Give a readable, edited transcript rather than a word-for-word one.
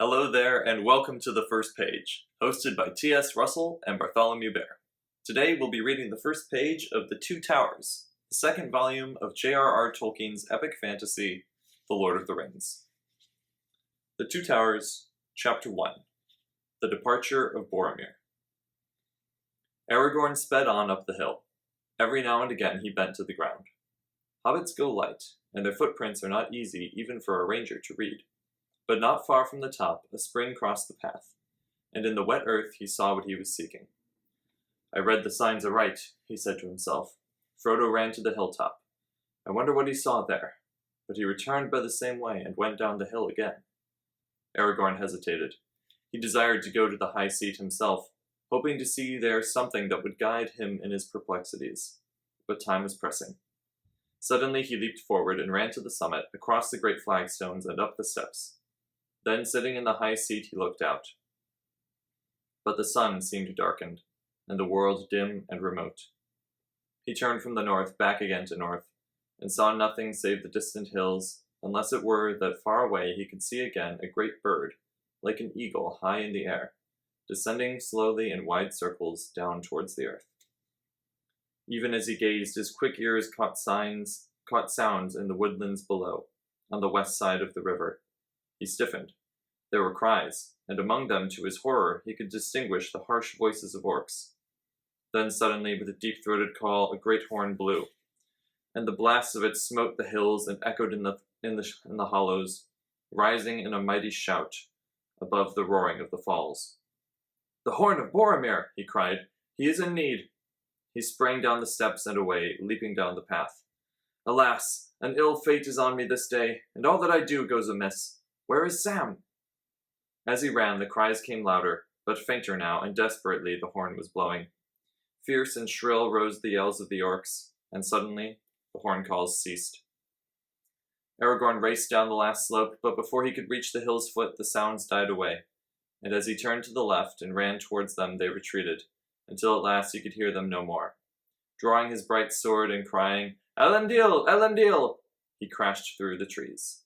Hello there, and welcome to The First Page, hosted by T.S. Russell and Bartholomew Bear. Today we'll be reading the first page of The Two Towers, the second volume of J.R.R. Tolkien's epic fantasy, The Lord of the Rings. The Two Towers, Chapter 1, The Departure of Boromir. Aragorn sped on up the hill. Every now and again he bent to the ground. Hobbits go light, and their footprints are not easy even for a ranger to read. But not far from the top, a spring crossed the path, and in the wet earth he saw what he was seeking. I read the signs aright, he said to himself. Frodo ran to the hilltop. I wonder what he saw there. But he returned by the same way and went down the hill again. Aragorn hesitated. He desired to go to the high seat himself, hoping to see there something that would guide him in his perplexities. But time was pressing. Suddenly he leaped forward and ran to the summit, across the great flagstones and up the steps. Then, sitting in the high seat, he looked out. But the sun seemed darkened, and the world dim and remote. He turned from the north back again to north, and saw nothing save the distant hills, unless it were that far away he could see again a great bird, like an eagle high in the air, descending slowly in wide circles down towards the earth. Even as he gazed, his quick ears caught sounds in the woodlands below, on the west side of the river. He stiffened. There were cries, and among them, to his horror, he could distinguish the harsh voices of orcs. Then suddenly, with a deep-throated call, a great horn blew, and the blasts of it smote the hills and echoed in the hollows, rising in a mighty shout above the roaring of the falls. "The horn of Boromir!" he cried. "He is in need!" He sprang down the steps and away, leaping down the path. "Alas, an ill fate is on me this day, and all that I do goes amiss. Where is Sam?" As he ran, the cries came louder, but fainter now, and desperately the horn was blowing. Fierce and shrill rose the yells of the orcs, and suddenly the horn calls ceased. Aragorn raced down the last slope, but before he could reach the hill's foot, the sounds died away, and as he turned to the left and ran towards them, they retreated, until at last he could hear them no more. Drawing his bright sword and crying, "Elendil! Elendil!" he crashed through the trees.